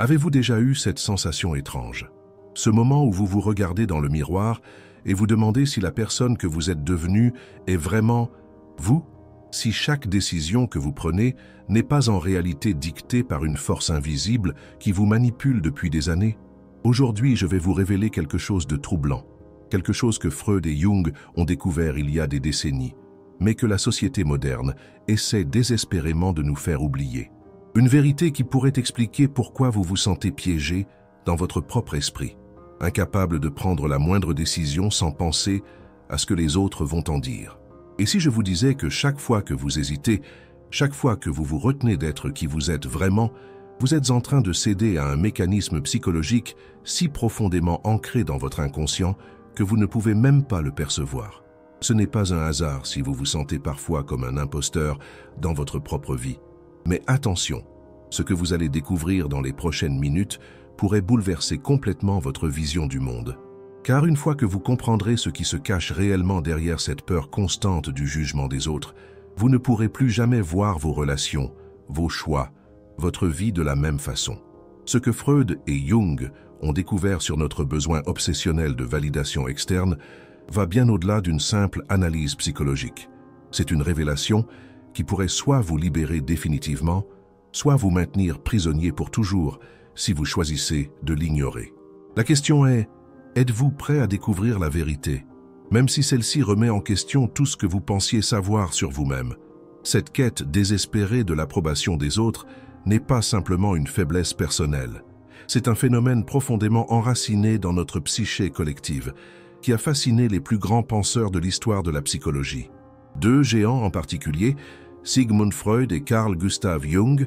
Avez-vous déjà eu cette sensation étrange? Ce moment où vous vous regardez dans le miroir et vous demandez si la personne que vous êtes devenue est vraiment vous? Si chaque décision que vous prenez n'est pas en réalité dictée par une force invisible qui vous manipule depuis des années? Aujourd'hui, je vais vous révéler quelque chose de troublant, quelque chose que Freud et Jung ont découvert il y a des décennies, mais que la société moderne essaie désespérément de nous faire oublier. Une vérité qui pourrait expliquer pourquoi vous vous sentez piégé dans votre propre esprit, incapable de prendre la moindre décision sans penser à ce que les autres vont en dire. Et si je vous disais que chaque fois que vous hésitez, chaque fois que vous vous retenez d'être qui vous êtes vraiment, vous êtes en train de céder à un mécanisme psychologique si profondément ancré dans votre inconscient que vous ne pouvez même pas le percevoir. Ce n'est pas un hasard si vous vous sentez parfois comme un imposteur dans votre propre vie. Mais attention, ce que vous allez découvrir dans les prochaines minutes pourrait bouleverser complètement votre vision du monde. Car une fois que vous comprendrez ce qui se cache réellement derrière cette peur constante du jugement des autres, vous ne pourrez plus jamais voir vos relations, vos choix, votre vie de la même façon. Ce que Freud et Jung ont découvert sur notre besoin obsessionnel de validation externe va bien au-delà d'une simple analyse psychologique. C'est une révélation qui pourrait soit vous libérer définitivement, soit vous maintenir prisonnier pour toujours si vous choisissez de l'ignorer. La question est, êtes-vous prêt à découvrir la vérité, même si celle-ci remet en question tout ce que vous pensiez savoir sur vous-même? Cette quête désespérée de l'approbation des autres n'est pas simplement une faiblesse personnelle. C'est un phénomène profondément enraciné dans notre psyché collective, qui a fasciné les plus grands penseurs de l'histoire de la psychologie. Deux géants en particulier, Sigmund Freud et Carl Gustav Jung,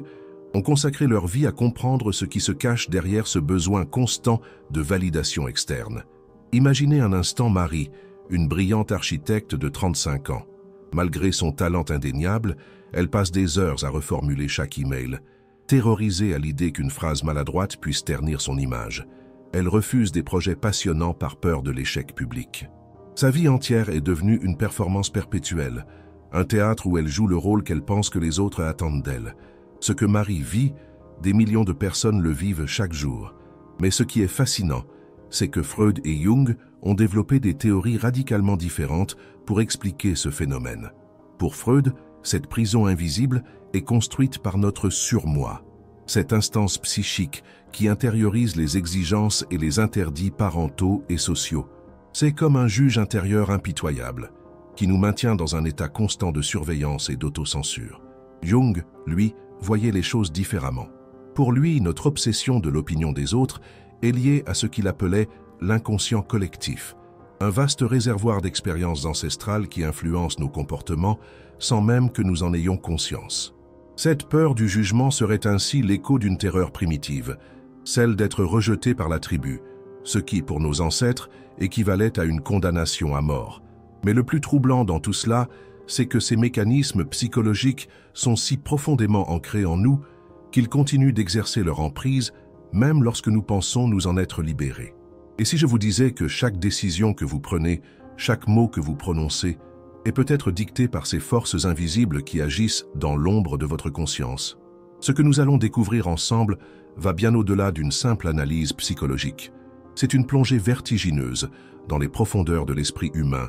ont consacré leur vie à comprendre ce qui se cache derrière ce besoin constant de validation externe. Imaginez un instant Marie, une brillante architecte de 35 ans. Malgré son talent indéniable, elle passe des heures à reformuler chaque email, terrorisée à l'idée qu'une phrase maladroite puisse ternir son image. Elle refuse des projets passionnants par peur de l'échec public. Sa vie entière est devenue une performance perpétuelle, un théâtre où elle joue le rôle qu'elle pense que les autres attendent d'elle. Ce que Marie vit, des millions de personnes le vivent chaque jour. Mais ce qui est fascinant, c'est que Freud et Jung ont développé des théories radicalement différentes pour expliquer ce phénomène. Pour Freud, cette prison invisible est construite par notre surmoi, cette instance psychique qui intériorise les exigences et les interdits parentaux et sociaux. C'est comme un juge intérieur impitoyable, qui nous maintient dans un état constant de surveillance et d'autocensure. Jung, lui, voyait les choses différemment. Pour lui, notre obsession de l'opinion des autres est liée à ce qu'il appelait l'inconscient collectif, un vaste réservoir d'expériences ancestrales qui influencent nos comportements sans même que nous en ayons conscience. Cette peur du jugement serait ainsi l'écho d'une terreur primitive, celle d'être rejeté par la tribu, ce qui, pour nos ancêtres, équivalait à une condamnation à mort. Mais le plus troublant dans tout cela, c'est que ces mécanismes psychologiques sont si profondément ancrés en nous qu'ils continuent d'exercer leur emprise même lorsque nous pensons nous en être libérés. Et si je vous disais que chaque décision que vous prenez, chaque mot que vous prononcez, est peut-être dicté par ces forces invisibles qui agissent dans l'ombre de votre conscience? Ce que nous allons découvrir ensemble va bien au-delà d'une simple analyse psychologique. C'est une plongée vertigineuse dans les profondeurs de l'esprit humain,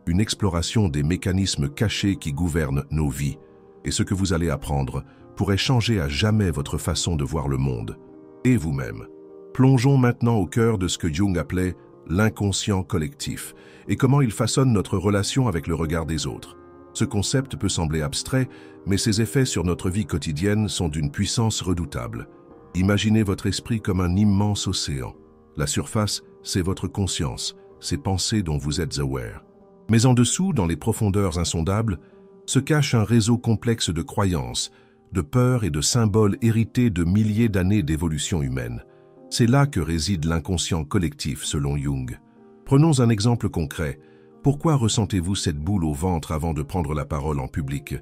une exploration des mécanismes cachés qui gouvernent nos vies. Et ce que vous allez apprendre pourrait changer à jamais votre façon de voir le monde et vous-même. Plongeons maintenant au cœur de ce que Jung appelait l'inconscient collectif et comment il façonne notre relation avec le regard des autres. Ce concept peut sembler abstrait, mais ses effets sur notre vie quotidienne sont d'une puissance redoutable. Imaginez votre esprit comme un immense océan. La surface, c'est votre conscience, ces pensées dont vous êtes aware. Mais en dessous, dans les profondeurs insondables, se cache un réseau complexe de croyances, de peurs et de symboles hérités de milliers d'années d'évolution humaine. C'est là que réside l'inconscient collectif, selon Jung. Prenons un exemple concret. Pourquoi ressentez-vous cette boule au ventre avant de prendre la parole en public?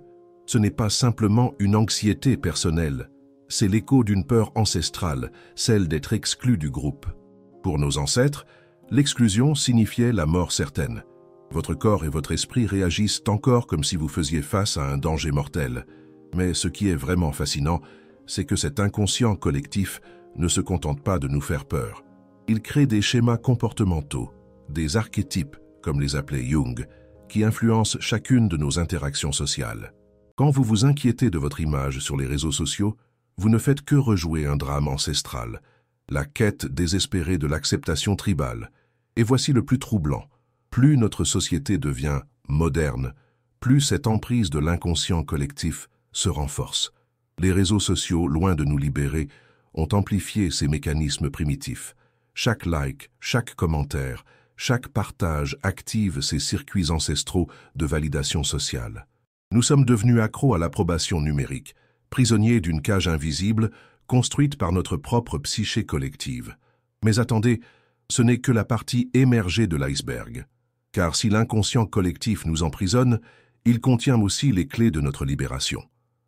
Ce n'est pas simplement une anxiété personnelle, c'est l'écho d'une peur ancestrale, celle d'être exclu du groupe. Pour nos ancêtres, l'exclusion signifiait la mort certaine. Votre corps et votre esprit réagissent encore comme si vous faisiez face à un danger mortel. Mais ce qui est vraiment fascinant, c'est que cet inconscient collectif ne se contente pas de nous faire peur. Il crée des schémas comportementaux, des archétypes, comme les appelait Jung, qui influencent chacune de nos interactions sociales. Quand vous vous inquiétez de votre image sur les réseaux sociaux, vous ne faites que rejouer un drame ancestral, la quête désespérée de l'acceptation tribale. Et voici le plus troublant. Plus notre société devient moderne, plus cette emprise de l'inconscient collectif se renforce. Les réseaux sociaux, loin de nous libérer, ont amplifié ces mécanismes primitifs. Chaque like, chaque commentaire, chaque partage active ces circuits ancestraux de validation sociale. Nous sommes devenus accros à l'approbation numérique, prisonniers d'une cage invisible construite par notre propre psyché collective. Mais attendez, ce n'est que la partie émergée de l'iceberg. Car si l'inconscient collectif nous emprisonne, il contient aussi les clés de notre libération.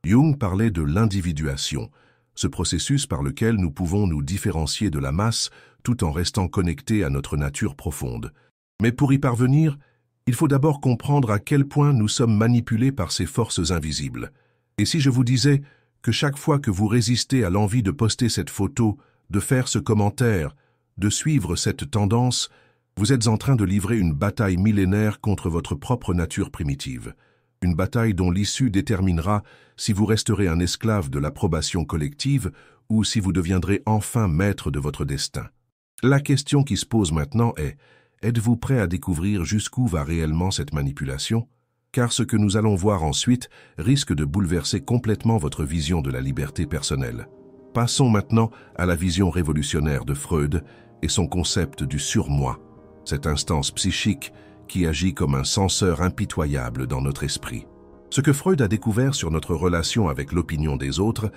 Jung parlait de l'individuation, ce processus par lequel nous pouvons nous différencier de la masse tout en restant connectés à notre nature profonde. Mais pour y parvenir, il faut d'abord comprendre à quel point nous sommes manipulés par ces forces invisibles. Et si je vous disais que chaque fois que vous résistez à l'envie de poster cette photo, de faire ce commentaire, de suivre cette tendance, vous êtes en train de livrer une bataille millénaire contre votre propre nature primitive. Une bataille dont l'issue déterminera si vous resterez un esclave de l'approbation collective ou si vous deviendrez enfin maître de votre destin. La question qui se pose maintenant est, êtes-vous prêt à découvrir jusqu'où va réellement cette manipulation? Car ce que nous allons voir ensuite risque de bouleverser complètement votre vision de la liberté personnelle. Passons maintenant à la vision révolutionnaire de Freud et son concept du surmoi, cette instance psychique qui agit comme un censeur impitoyable dans notre esprit. Ce que Freud a découvert sur notre relation avec l'opinion des autres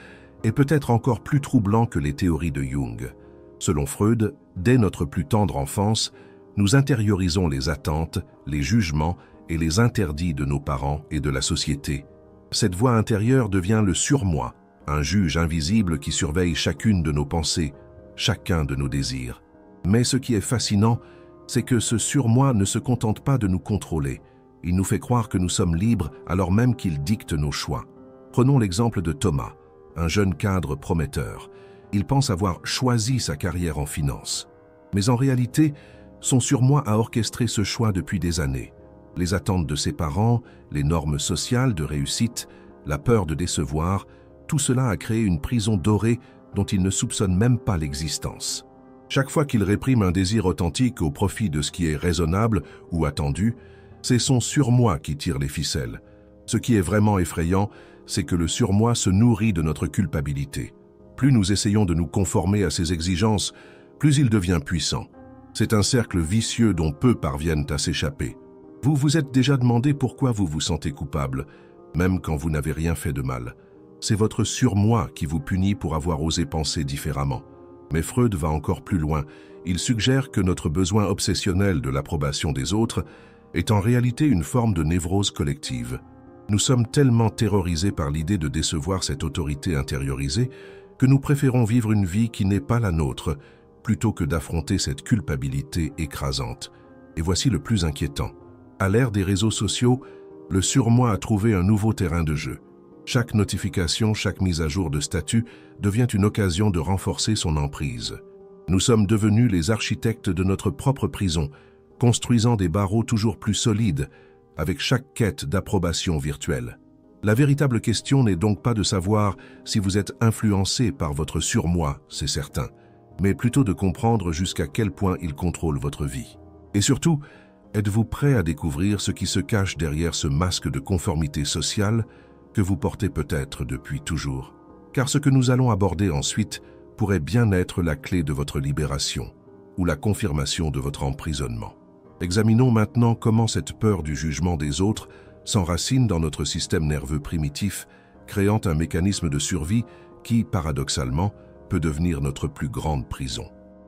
est peut-être encore plus troublant que les théories de Jung. Selon Freud, dès notre plus tendre enfance, nous intériorisons les attentes, les jugements et les interdits de nos parents et de la société. Cette voix intérieure devient le surmoi, un juge invisible qui surveille chacune de nos pensées, chacun de nos désirs. Mais ce qui est fascinant, c'est que ce surmoi ne se contente pas de nous contrôler. Il nous fait croire que nous sommes libres alors même qu'il dicte nos choix. Prenons l'exemple de Thomas, un jeune cadre prometteur. Il pense avoir choisi sa carrière en finance. Mais en réalité, son surmoi a orchestré ce choix depuis des années. Les attentes de ses parents, les normes sociales de réussite, la peur de décevoir, tout cela a créé une prison dorée dont il ne soupçonne même pas l'existence. Chaque fois qu'il réprime un désir authentique au profit de ce qui est raisonnable ou attendu, c'est son surmoi qui tire les ficelles. Ce qui est vraiment effrayant, c'est que le surmoi se nourrit de notre culpabilité. Plus nous essayons de nous conformer à ses exigences, plus il devient puissant. C'est un cercle vicieux dont peu parviennent à s'échapper. Vous vous êtes déjà demandé pourquoi vous vous sentez coupable, même quand vous n'avez rien fait de mal. C'est votre surmoi qui vous punit pour avoir osé penser différemment. Mais Freud va encore plus loin. Il suggère que notre besoin obsessionnel de l'approbation des autres est en réalité une forme de névrose collective. Nous sommes tellement terrorisés par l'idée de décevoir cette autorité intériorisée que nous préférons vivre une vie qui n'est pas la nôtre, plutôt que d'affronter cette culpabilité écrasante. Et voici le plus inquiétant. À l'ère des réseaux sociaux, le surmoi a trouvé un nouveau terrain de jeu. Chaque notification, chaque mise à jour de statut devient une occasion de renforcer son emprise. Nous sommes devenus les architectes de notre propre prison, construisant des barreaux toujours plus solides, avec chaque quête d'approbation virtuelle. La véritable question n'est donc pas de savoir si vous êtes influencé par votre surmoi, c'est certain, mais plutôt de comprendre jusqu'à quel point il contrôle votre vie. Et surtout, êtes-vous prêt à découvrir ce qui se cache derrière ce masque de conformité sociale que vous portez peut-être depuis toujours? Car ce que nous allons aborder ensuite pourrait bien être la clé de votre libération ou la confirmation de votre emprisonnement. Examinons maintenant comment cette peur du jugement des autres s'enracine dans notre système nerveux primitif, créant un mécanisme de survie qui, paradoxalement, peut devenir notre plus grande prison.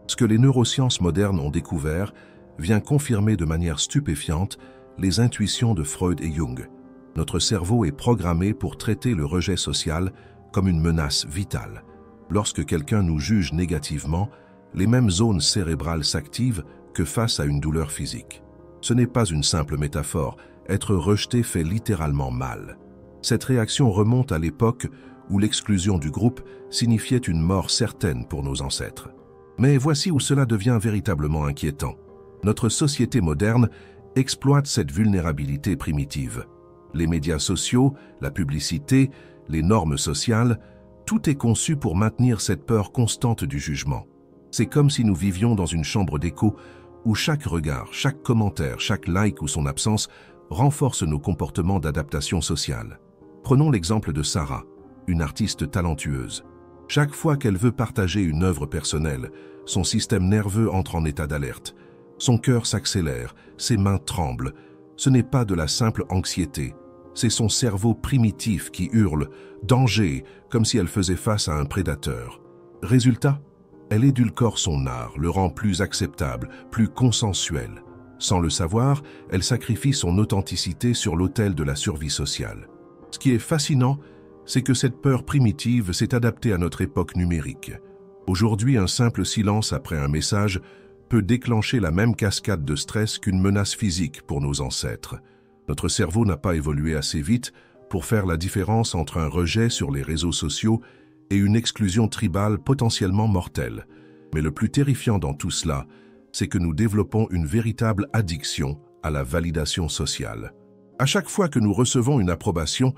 Ce que les neurosciences modernes ont découvert vient confirmer de manière stupéfiante les intuitions de Freud et Jung. Notre cerveau est programmé pour traiter le rejet social comme une menace vitale. Lorsque quelqu'un nous juge négativement, les mêmes zones cérébrales s'activent que face à une douleur physique. Ce n'est pas une simple métaphore, être rejeté fait littéralement mal. Cette réaction remonte à l'époque où l'exclusion du groupe signifiait une mort certaine pour nos ancêtres. Mais voici où cela devient véritablement inquiétant. Notre société moderne exploite cette vulnérabilité primitive. Les médias sociaux, la publicité, les normes sociales, tout est conçu pour maintenir cette peur constante du jugement. C'est comme si nous vivions dans une chambre d'écho où chaque regard, chaque commentaire, chaque like ou son absence renforce nos comportements d'adaptation sociale. Prenons l'exemple de Sarah, une artiste talentueuse. Chaque fois qu'elle veut partager une œuvre personnelle, son système nerveux entre en état d'alerte. Son cœur s'accélère, ses mains tremblent. Ce n'est pas de la simple anxiété, c'est son cerveau primitif qui hurle « danger » comme si elle faisait face à un prédateur. Résultat, elle édulcore son art, le rend plus acceptable, plus consensuel. Sans le savoir, elle sacrifie son authenticité sur l'autel de la survie sociale. Ce qui est fascinant, c'est que cette peur primitive s'est adaptée à notre époque numérique. Aujourd'hui, un simple silence après un message peut déclencher la même cascade de stress qu'une menace physique pour nos ancêtres. Notre cerveau n'a pas évolué assez vite pour faire la différence entre un rejet sur les réseaux sociaux et une exclusion tribale potentiellement mortelle. Mais le plus terrifiant dans tout cela, c'est que nous développons une véritable addiction à la validation sociale. À chaque fois que nous recevons une approbation,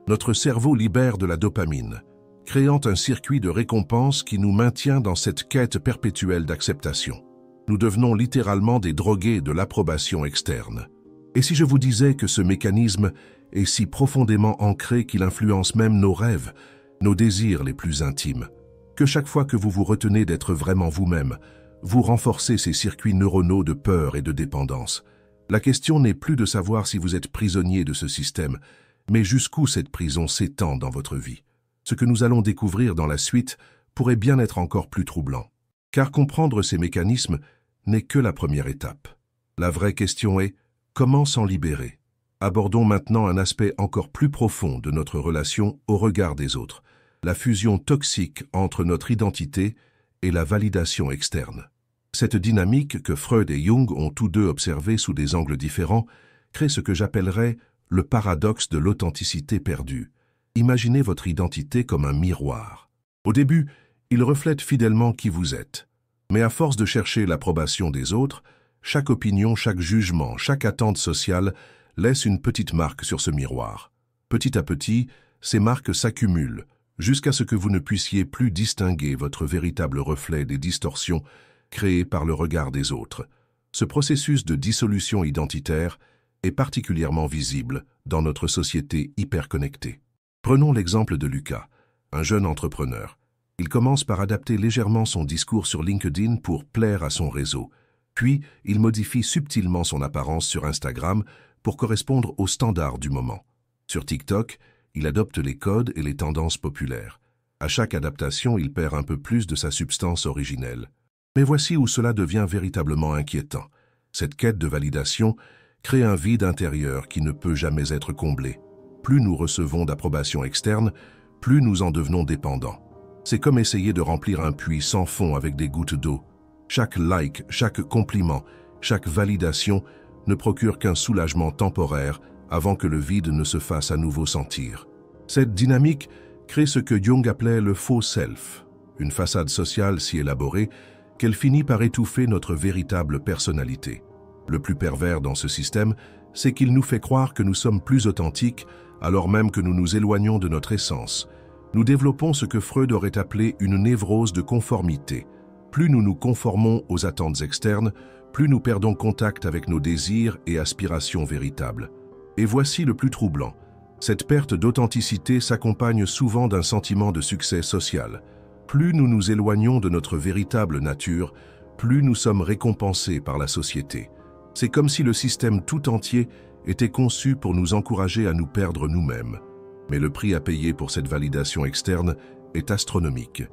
notre cerveau libère de la dopamine, créant un circuit de récompense qui nous maintient dans cette quête perpétuelle d'acceptation. Nous devenons littéralement des drogués de l'approbation externe. Et si je vous disais que ce mécanisme est si profondément ancré qu'il influence même nos rêves, nos désirs les plus intimes, que chaque fois que vous vous retenez d'être vraiment vous-même, vous renforcez ces circuits neuronaux de peur et de dépendance. La question n'est plus de savoir si vous êtes prisonnier de ce système, mais jusqu'où cette prison s'étend dans votre vie. Ce que nous allons découvrir dans la suite pourrait bien être encore plus troublant. Car comprendre ces mécanismes n'est que la première étape. La vraie question est, comment s'en libérer? Abordons maintenant un aspect encore plus profond de notre relation au regard des autres, la fusion toxique entre notre identité et la validation externe. Cette dynamique que Freud et Jung ont tous deux observée sous des angles différents crée ce que j'appellerais le paradoxe de l'authenticité perdue. Imaginez votre identité comme un miroir. Au début, il reflète fidèlement qui vous êtes. Mais à force de chercher l'approbation des autres, chaque opinion, chaque jugement, chaque attente sociale laisse une petite marque sur ce miroir. Petit à petit, ces marques s'accumulent, jusqu'à ce que vous ne puissiez plus distinguer votre véritable reflet des distorsions créées par le regard des autres. Ce processus de dissolution identitaire est particulièrement visible dans notre société hyperconnectée. Prenons l'exemple de Lucas, un jeune entrepreneur. Il commence par adapter légèrement son discours sur LinkedIn pour plaire à son réseau. Puis, il modifie subtilement son apparence sur Instagram pour correspondre aux standards du moment. Sur TikTok, il adopte les codes et les tendances populaires. À chaque adaptation, il perd un peu plus de sa substance originelle. Mais voici où cela devient véritablement inquiétant. Cette quête de validation crée un vide intérieur qui ne peut jamais être comblé. Plus nous recevons d'approbation externe, plus nous en devenons dépendants. C'est comme essayer de remplir un puits sans fond avec des gouttes d'eau. Chaque like, chaque compliment, chaque validation ne procure qu'un soulagement temporaire avant que le vide ne se fasse à nouveau sentir. Cette dynamique crée ce que Jung appelait le faux self, une façade sociale si élaborée qu'elle finit par étouffer notre véritable personnalité. Le plus pervers dans ce système, c'est qu'il nous fait croire que nous sommes plus authentiques alors même que nous nous éloignons de notre essence. Nous développons ce que Freud aurait appelé une névrose de conformité. Plus nous nous conformons aux attentes externes, plus nous perdons contact avec nos désirs et aspirations véritables. Et voici le plus troublant. Cette perte d'authenticité s'accompagne souvent d'un sentiment de succès social. Plus nous nous éloignons de notre véritable nature, plus nous sommes récompensés par la société. C'est comme si le système tout entier était conçu pour nous encourager à nous perdre nous-mêmes. Mais le prix à payer pour cette validation externe est astronomique.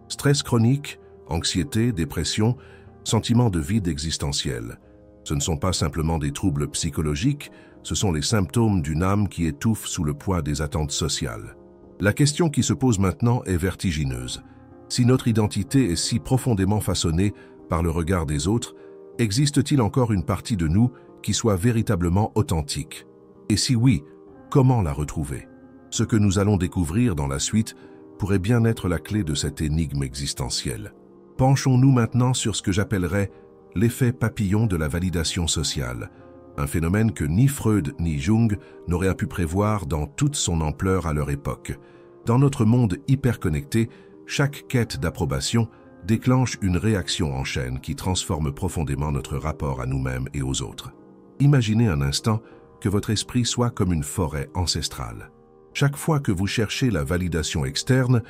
Stress chronique, anxiété, dépression, sentiment de vide existentiel. Ce ne sont pas simplement des troubles psychologiques, ce sont les symptômes d'une âme qui étouffe sous le poids des attentes sociales. La question qui se pose maintenant est vertigineuse. Si notre identité est si profondément façonnée par le regard des autres, existe-t-il encore une partie de nous qui soit véritablement authentique? Et si oui, comment la retrouver? Ce que nous allons découvrir dans la suite pourrait bien être la clé de cette énigme existentielle. Penchons-nous maintenant sur ce que j'appellerais l'effet papillon de la validation sociale, un phénomène que ni Freud ni Jung n'auraient pu prévoir dans toute son ampleur à leur époque. Dans notre monde hyperconnecté, chaque quête d'approbation déclenche une réaction en chaîne qui transforme profondément notre rapport à nous-mêmes et aux autres. Imaginez un instant que votre esprit soit comme une forêt ancestrale. Chaque fois que vous cherchez la validation externe,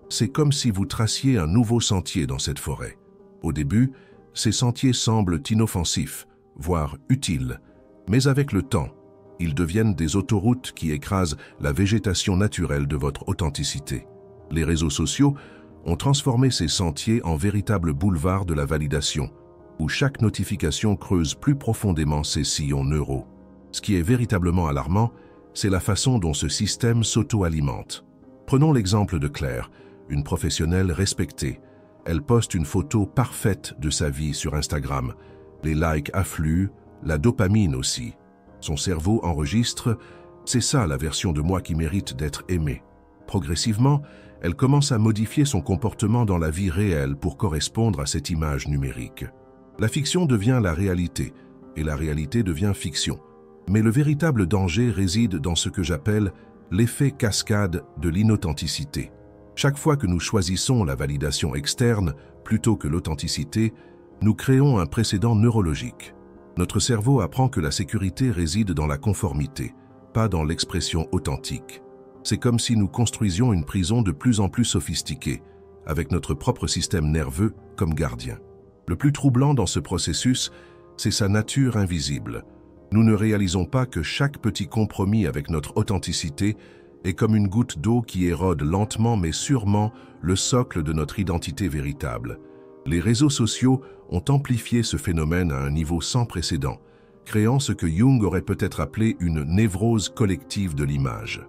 c'est comme si vous traciez un nouveau sentier dans cette forêt. Au début, ces sentiers semblent inoffensifs, voire utiles, mais avec le temps, ils deviennent des autoroutes qui écrasent la végétation naturelle de votre authenticité. Les réseaux sociaux ont transformé ces sentiers en véritables boulevards de la validation, où chaque notification creuse plus profondément ces sillons neuraux. Ce qui est véritablement alarmant, c'est la façon dont ce système s'auto-alimente. Prenons l'exemple de Claire, une professionnelle respectée. Elle poste une photo parfaite de sa vie sur Instagram. Les likes affluent, la dopamine aussi. Son cerveau enregistre « c'est ça la version de moi qui mérite d'être aimée ». Progressivement, elle commence à modifier son comportement dans la vie réelle pour correspondre à cette image numérique. La fiction devient la réalité, et la réalité devient fiction. Mais le véritable danger réside dans ce que j'appelle l'effet cascade de l'inauthenticité. Chaque fois que nous choisissons la validation externe plutôt que l'authenticité, nous créons un précédent neurologique. Notre cerveau apprend que la sécurité réside dans la conformité, pas dans l'expression authentique. C'est comme si nous construisions une prison de plus en plus sophistiquée, avec notre propre système nerveux comme gardien. Le plus troublant dans ce processus, c'est sa nature invisible. Nous ne réalisons pas que chaque petit compromis avec notre authenticité est comme une goutte d'eau qui érode lentement mais sûrement le socle de notre identité véritable. Les réseaux sociaux ont amplifié ce phénomène à un niveau sans précédent, créant ce que Jung aurait peut-être appelé une névrose collective de l'image.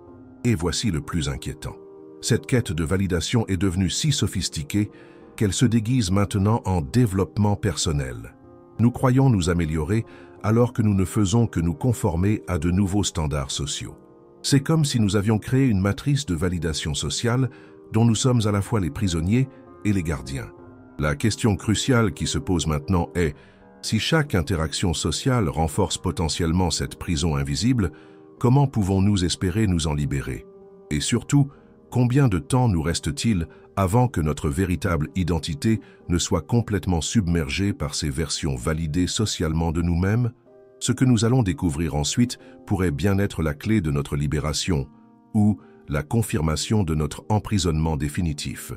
Et voici le plus inquiétant. Cette quête de validation est devenue si sophistiquée qu'elle se déguise maintenant en développement personnel. Nous croyons nous améliorer alors que nous ne faisons que nous conformer à de nouveaux standards sociaux. C'est comme si nous avions créé une matrice de validation sociale dont nous sommes à la fois les prisonniers et les gardiens. La question cruciale qui se pose maintenant est, si chaque interaction sociale renforce potentiellement cette prison invisible, comment pouvons-nous espérer nous en libérer? Et surtout, combien de temps nous reste-t-il avant que notre véritable identité ne soit complètement submergée par ces versions validées socialement de nous-mêmes? Ce que nous allons découvrir ensuite pourrait bien être la clé de notre libération ou la confirmation de notre emprisonnement définitif.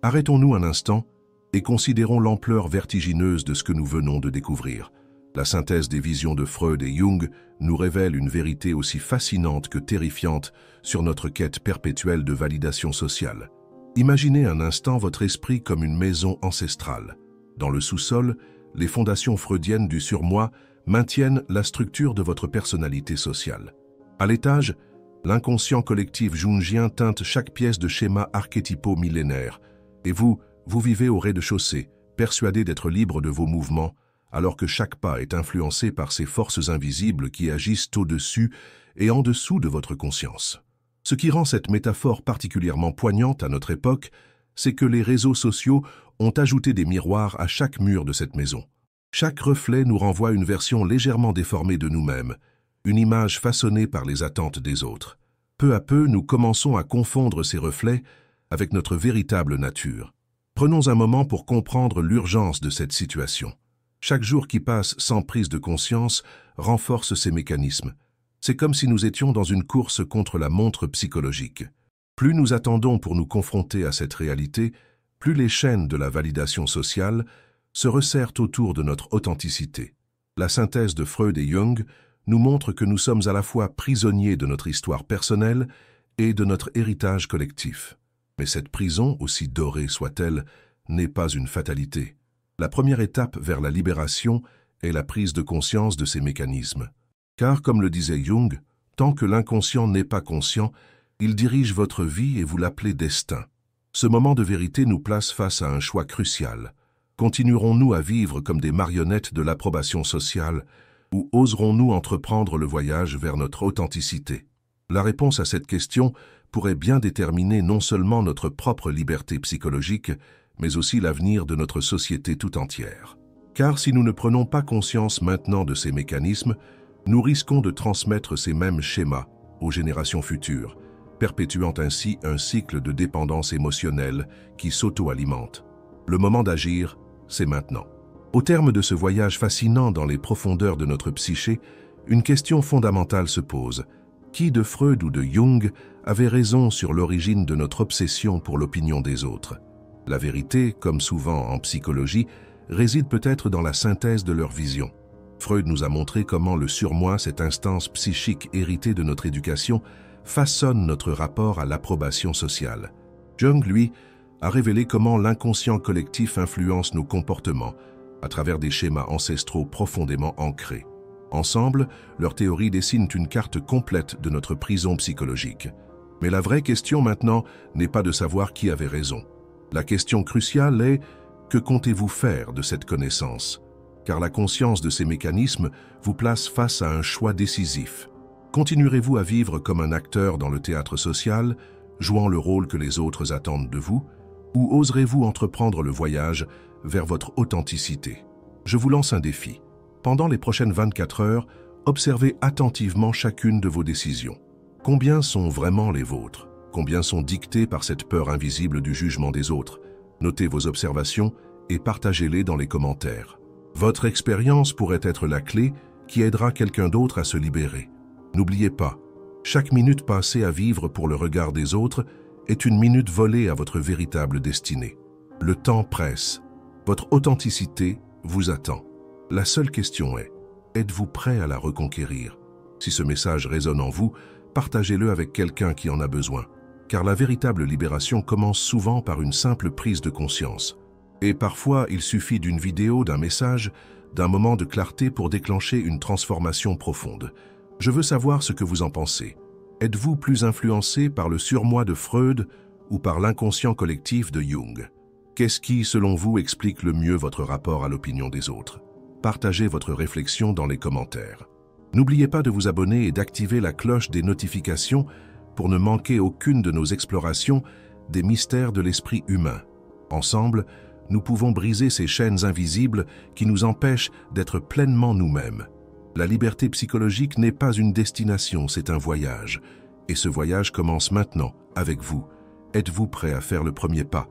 Arrêtons-nous un instant et considérons l'ampleur vertigineuse de ce que nous venons de découvrir. La synthèse des visions de Freud et Jung nous révèle une vérité aussi fascinante que terrifiante sur notre quête perpétuelle de validation sociale. Imaginez un instant votre esprit comme une maison ancestrale. Dans le sous-sol, les fondations freudiennes du surmoi maintiennent la structure de votre personnalité sociale. À l'étage, l'inconscient collectif jungien teinte chaque pièce de schémas archétypaux millénaires, et vous vivez au rez-de-chaussée, persuadé d'être libre de vos mouvements, alors que chaque pas est influencé par ces forces invisibles qui agissent au-dessus et en dessous de votre conscience. Ce qui rend cette métaphore particulièrement poignante à notre époque, c'est que les réseaux sociaux ont ajouté des miroirs à chaque mur de cette maison. Chaque reflet nous renvoie une version légèrement déformée de nous-mêmes, une image façonnée par les attentes des autres. Peu à peu, nous commençons à confondre ces reflets avec notre véritable nature. Prenons un moment pour comprendre l'urgence de cette situation. Chaque jour qui passe sans prise de conscience renforce ces mécanismes. C'est comme si nous étions dans une course contre la montre psychologique. Plus nous attendons pour nous confronter à cette réalité, plus les chaînes de la validation sociale se resserrent autour de notre authenticité. La synthèse de Freud et Jung nous montre que nous sommes à la fois prisonniers de notre histoire personnelle et de notre héritage collectif. Mais cette prison, aussi dorée soit-elle, n'est pas une fatalité. La première étape vers la libération est la prise de conscience de ces mécanismes. Car, comme le disait Jung, tant que l'inconscient n'est pas conscient, il dirige votre vie et vous l'appelez destin. Ce moment de vérité nous place face à un choix crucial. Continuerons-nous à vivre comme des marionnettes de l'approbation sociale ou oserons-nous entreprendre le voyage vers notre authenticité? La réponse à cette question pourrait bien déterminer non seulement notre propre liberté psychologique, mais aussi l'avenir de notre société tout entière. Car si nous ne prenons pas conscience maintenant de ces mécanismes, nous risquons de transmettre ces mêmes schémas aux générations futures, perpétuant ainsi un cycle de dépendance émotionnelle qui s'auto-alimente. Le moment d'agir, c'est maintenant. Au terme de ce voyage fascinant dans les profondeurs de notre psyché, une question fondamentale se pose. Qui de Freud ou de Jung avait raison sur l'origine de notre obsession pour l'opinion des autres? La vérité, comme souvent en psychologie, réside peut-être dans la synthèse de leur vision. Freud nous a montré comment le surmoi, cette instance psychique héritée de notre éducation, façonne notre rapport à l'approbation sociale. Jung, lui, a révélé comment l'inconscient collectif influence nos comportements à travers des schémas ancestraux profondément ancrés. Ensemble, leurs théories dessinent une carte complète de notre prison psychologique. Mais la vraie question maintenant n'est pas de savoir qui avait raison. La question cruciale est « que comptez-vous faire de cette connaissance ?» Car la conscience de ces mécanismes vous place face à un choix décisif. Continuerez-vous à vivre comme un acteur dans le théâtre social, jouant le rôle que les autres attendent de vous, ou oserez-vous entreprendre le voyage vers votre authenticité? Je vous lance un défi. Pendant les prochaines 24 heures, observez attentivement chacune de vos décisions. Combien sont vraiment les vôtres? Combien sont dictées par cette peur invisible du jugement des autres? Notez vos observations et partagez-les dans les commentaires. Votre expérience pourrait être la clé qui aidera quelqu'un d'autre à se libérer. N'oubliez pas, chaque minute passée à vivre pour le regard des autres est une minute volée à votre véritable destinée. Le temps presse. Votre authenticité vous attend. La seule question est, êtes-vous prêt à la reconquérir? Si ce message résonne en vous, partagez-le avec quelqu'un qui en a besoin. Car la véritable libération commence souvent par une simple prise de conscience. Et parfois, il suffit d'une vidéo, d'un message, d'un moment de clarté pour déclencher une transformation profonde. Je veux savoir ce que vous en pensez. Êtes-vous plus influencé par le surmoi de Freud ou par l'inconscient collectif de Jung? Qu'est-ce qui, selon vous, explique le mieux votre rapport à l'opinion des autres? Partagez votre réflexion dans les commentaires. N'oubliez pas de vous abonner et d'activer la cloche des notifications pour ne manquer aucune de nos explorations des mystères de l'esprit humain. Ensemble, nous pouvons briser ces chaînes invisibles qui nous empêchent d'être pleinement nous-mêmes. La liberté psychologique n'est pas une destination, c'est un voyage. Et ce voyage commence maintenant, avec vous. Êtes-vous prêt à faire le premier pas?